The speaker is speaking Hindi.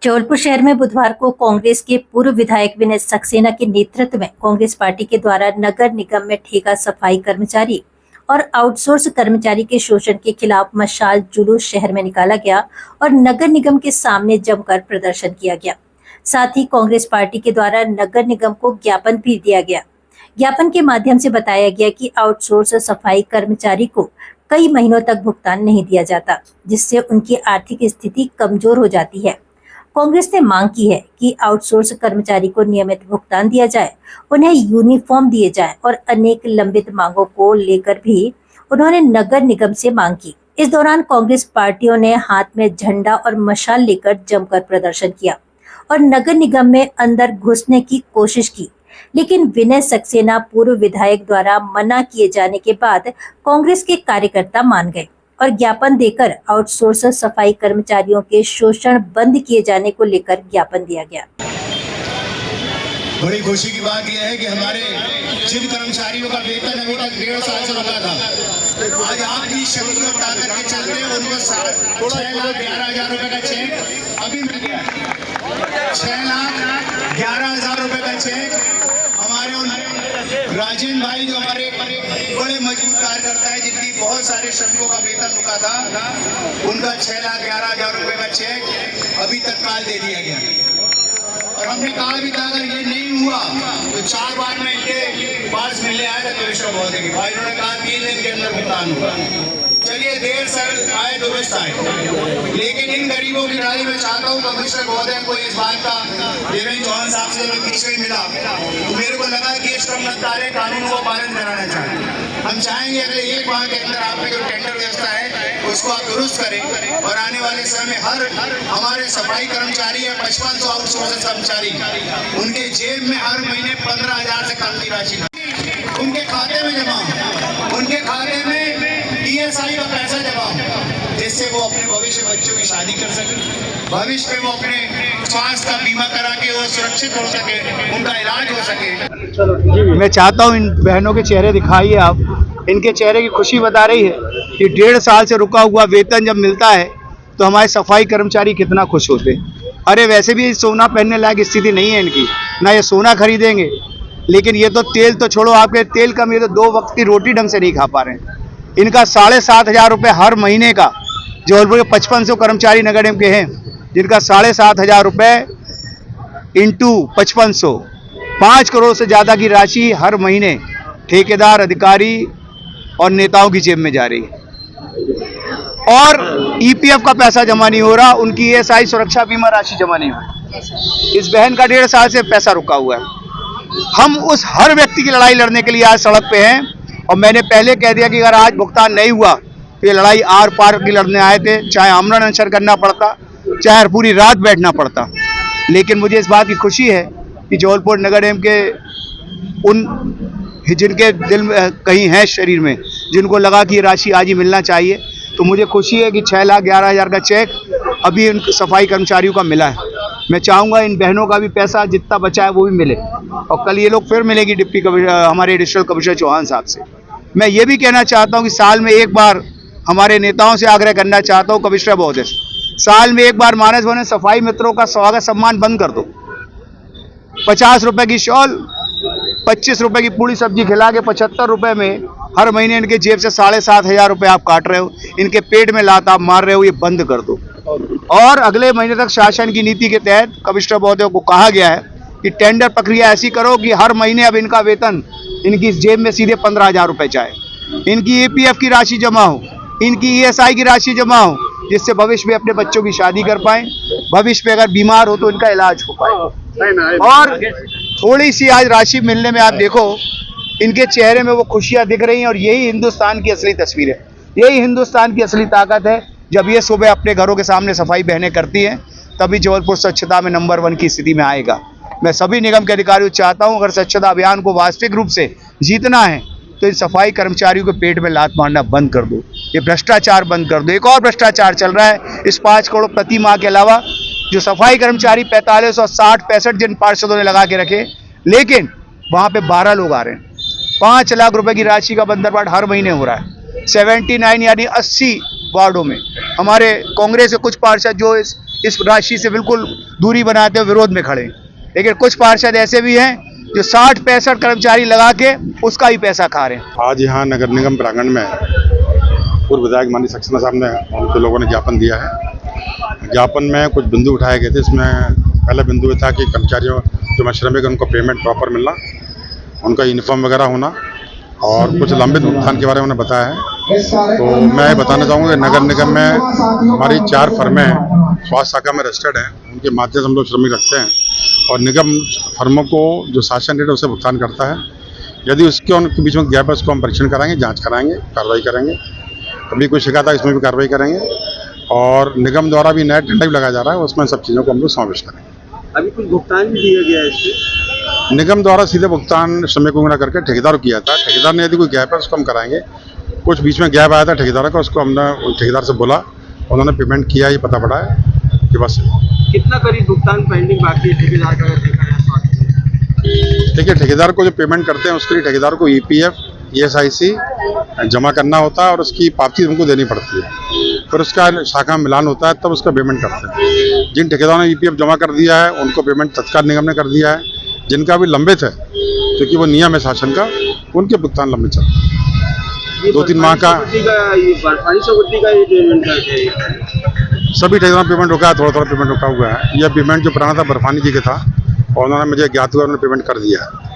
जबलपुर शहर में बुधवार को कांग्रेस के पूर्व विधायक विनय सक्सेना के नेतृत्व में कांग्रेस पार्टी के द्वारा नगर निगम में ठेका सफाई कर्मचारी और आउटसोर्स कर्मचारी के शोषण के खिलाफ मशाल जुलूस शहर में निकाला गया और नगर निगम के सामने जमकर प्रदर्शन किया गया। साथ ही कांग्रेस पार्टी के द्वारा नगर निगम को ज्ञापन भी दिया गया। ज्ञापन के माध्यम से बताया गया कि आउटसोर्स सफाई कर्मचारी को कई महीनों तक भुगतान नहीं दिया जाता, जिससे उनकी आर्थिक स्थिति कमजोर हो जाती है। कांग्रेस ने मांग की है कि आउटसोर्स कर्मचारी को नियमित भुगतान दिया जाए, उन्हें यूनिफॉर्म दिए जाए और अनेक लंबित मांगों को लेकर भी उन्होंने नगर निगम से मांग की। इस दौरान कांग्रेस पार्टियों ने हाथ में झंडा और मशाल लेकर जमकर प्रदर्शन किया और नगर निगम में अंदर घुसने की कोशिश की, लेकिन विनय सक्सेना पूर्व विधायक द्वारा मना किए जाने के बाद कांग्रेस के कार्यकर्ता मान गए और ज्ञापन देकर आउटसोर्स सफाई कर्मचारियों के शोषण बंद किए जाने को लेकर ज्ञापन दिया गया। बड़ी खुशी की बात यह है कि हमारे जिन कर्मचारियों का वेतन अभी तक 1.5 साल से रुका था, आज आपकी शक्ति और ताकत के चलते उनको 6,11,000 रुपए का चेक अभी मिल गया। 6,11,000 रुपए का चेक हमारे राजेंद्र भाई जो हमारे बड़े मजबूत कार्यकर्ता है, जिनकी बहुत सारे श्रमिकों का वेतन रुका था, उनका 6,11,000 रुपए का चेक अभी तत्काल दे दिया गया। और हमने कहा भी था अगर ये नहीं हुआ तो 4 बार में इनके पास मिलने आया था कमिश्नर महोदय के भाई, उन्होंने कहा 3 दिन के अंदर भुगतान होगा। चलिए देर सर आए दुरुस्त आए, लेकिन इन गरीबों की राय में चाहता हूँ कमिश्नर महोदय को इस बात का देवेंद्र चौहान साहब से जब पीछे ही मिला तो मेरे को लगा कि श्रम मंत्रालय कानून को पालन कराना चाहिए। हम चाहेंगे अगले 1 माह के अंदर आपकी जो टेंडर व्यवस्था है उसको आप दुरुस्त करें और आने वाले समय में हर हमारे सफाई कर्मचारी है 5500 आउटसोर्स कर्मचारी, उनके जेब में हर महीने 15,000 से कम की राशि उनके खाते में जमा, उनके खाते में ESI का पैसा जमा, जिससे वो अपने भविष्य बच्चों की शादी कर सके, भविष्य में वो अपने स्वास्थ्य का बीमा करा के वो सुरक्षित हो सके, उनका इलाज हो सके। मैं चाहता हूँ इन बहनों के चेहरे दिखाइए आप, इनके चेहरे की खुशी बता रही है कि 1.5 साल से रुका हुआ वेतन जब मिलता है तो हमारे सफाई कर्मचारी कितना खुश होते हैं। अरे वैसे भी सोना पहनने लायक स्थिति नहीं है इनकी, ना ये सोना खरीदेंगे, लेकिन ये तो तेल तो छोड़ो, आपके तेल कम, ये तो 2 वक्त की रोटी ढंग से नहीं खा पा रहे हैं। इनका 7,500 रुपये हर महीने का, जबलपुर के 5500 कर्मचारी नगर निगम के हैं, जिनका 7,500 रुपये इंटू 5500, 5 करोड़ से ज़्यादा की राशि हर महीने ठेकेदार, अधिकारी और नेताओं की जेब में जा रही है। और EPF का पैसा जमा नहीं हो रहा, उनकी ESI सुरक्षा बीमा राशि जमा नहीं हो रही। इस बहन का 1.5 साल से पैसा रुका हुआ है। हम उस हर व्यक्ति की लड़ाई लड़ने के लिए आज सड़क पे हैं और मैंने पहले कह दिया कि अगर आज भुगतान नहीं हुआ तो ये लड़ाई आर पार की लड़ने आए थे, चाहे आमरण अनशन करना पड़ता, चाहे पूरी रात बैठना पड़ता। लेकिन मुझे इस बात की खुशी है कि जबलपुर नगर निगम के उन जिनके दिल में कहीं है शरीर में, जिनको लगा कि ये राशि आज ही मिलना चाहिए, तो मुझे खुशी है कि 6,11,000 का चेक अभी उन सफाई कर्मचारियों का मिला है। मैं चाहूँगा इन बहनों का भी पैसा जितना बचा है वो भी मिले और कल ये लोग फिर मिलेगी डिप्टी हमारे एडिशनल कमिश्नर चौहान साहब से। मैं ये भी कहना चाहता हूँ कि साल में 1 बार हमारे नेताओं से आग्रह करना चाहता हूँ कमिश्नर महोदय से, साल में 1 बार मानस भवन सफाई मित्रों का स्वागत सम्मान बंद कर दो। 50 रुपए की शॉल, 25 रुपए की पूरी सब्जी खिला के 75 रुपए में हर महीने इनके जेब से 7,500 रुपये आप काट रहे हो, इनके पेट में लात आप मार रहे हो, ये बंद कर दो। और अगले महीने तक शासन की नीति के तहत कमिश्नर महोदय को कहा गया है कि टेंडर प्रक्रिया ऐसी करो कि हर महीने अब इनका वेतन इनकी जेब में सीधे 15,000 रुपये जाए, इनकी EPF की राशि जमा हो, इनकी ESI की राशि जमा हो, जिससे भविष्य में अपने बच्चों की शादी कर पाएं, भविष्य में अगर बीमार हो तो इनका इलाज हो पाए। और थोड़ी सी आज राशि मिलने में आप देखो इनके चेहरे में वो खुशियां दिख रही हैं और यही हिंदुस्तान की असली तस्वीर है, यही हिंदुस्तान की असली ताकत है। जब ये सुबह अपने घरों के सामने सफाई बहनें करती हैं तभी जबलपुर स्वच्छता में नंबर 1 की स्थिति में आएगा। मैं सभी निगम के अधिकारियों से चाहता हूं, अगर स्वच्छता अभियान को वास्तविक रूप से जीतना है तो इन सफाई कर्मचारियों के पेट में लात मारना बंद कर दो, ये भ्रष्टाचार बंद कर दो। एक और भ्रष्टाचार चल रहा है, इस 5 करोड़ प्रति माह के अलावा जो सफाई कर्मचारी 4560-65 जिन पार्षदों ने लगा के रखे, लेकिन वहाँ पे 12 लोग आ रहे हैं। 5 लाख रुपए की राशि का बंदरबाट हर महीने हो रहा है, 79 यानी 80 वार्डों में। हमारे कांग्रेस के कुछ पार्षद जो इस राशि से बिल्कुल दूरी बनाते हुए विरोध में खड़े हैं। लेकिन कुछ पार्षद ऐसे भी हैं जो 60-65 कर्मचारी लगा के उसका ही पैसा खा रहे हैं। आज यहाँ नगर निगम प्रांगण में पूर्व विधायक माननीय सक्सेना साहब ने उनके लोगों ने ज्ञापन दिया है। ज्ञापन में कुछ बिंदु उठाए गए थे। इसमें पहला बिंदु ये था कि कर्मचारियों जो श्रमिक है उनको पेमेंट प्रॉपर मिलना, उनका यूनिफॉर्म वगैरह होना और कुछ लंबित भुगतान के बारे में उन्होंने बताया है। तो मैं ये बताना चाहूँगा कि नगर निगम में हमारी 4 फर्में हैं, स्वास्थ्य शाखा में रजिस्टर्ड हैं, उनके माध्यम से हम लोग श्रमिक रखते हैं और निगम फर्मों को जो शासन रेट है उसे भुगतान करता है। यदि उसके उनके बीच में गैप है उसको हम परीक्षण कराएंगे, जांच कराएंगे, कार्रवाई करेंगे। कभी कोई शिकायत है इसमें भी कार्रवाई करेंगे और निगम द्वारा भी नया टेंडर भी लगाया जा रहा है, उसमें सब चीज़ों को हम लोग समावेश करेंगे। अभी कुछ भुगतान भी दिया गया है इससे? निगम द्वारा सीधे भुगतान श्रमिकों को न करके ठेकेदार को किया था। ठेकेदार ने यदि कोई गैप है उसको हम कराएंगे। कुछ बीच में गैप आया था ठेकेदार का, उसको हमने ठेकेदार से बोला, उन्होंने पेमेंट किया, ये पता पड़ा है कि बस। कितना करीब भुगतान पेंडिंग बाकी है ठेकेदार का अगर देखा जाए? देखिए, ठेकेदार को जो पेमेंट करते हैं उसके लिए ठेकेदार को EPF ESIC जमा करना होता है और उसकी पावती हमको देनी पड़ती है। फिर उसका शाखा में मिलान होता है, तब उसका पेमेंट करते हैं। जिन ठेकेदारों ने EPF जमा कर दिया है उनको पेमेंट तत्काल निगम ने कर दिया है। जिनका भी लंबित है, क्योंकि वो नियम है शासन का, उनके भुगतान लंबित चल रहे हैं। 2-3 माह का बर्फानी चौकट्टी का ये पेमेंट करते हैं। सभी ठेकेदारों में पेमेंट रुका है, थोड़ा पेमेंट रुका हुआ है। यह पेमेंट जो पुराना था बर्फानी जी का था और उन्होंने मुझे ज्ञात हुआ, उन्होंने पेमेंट कर दिया है।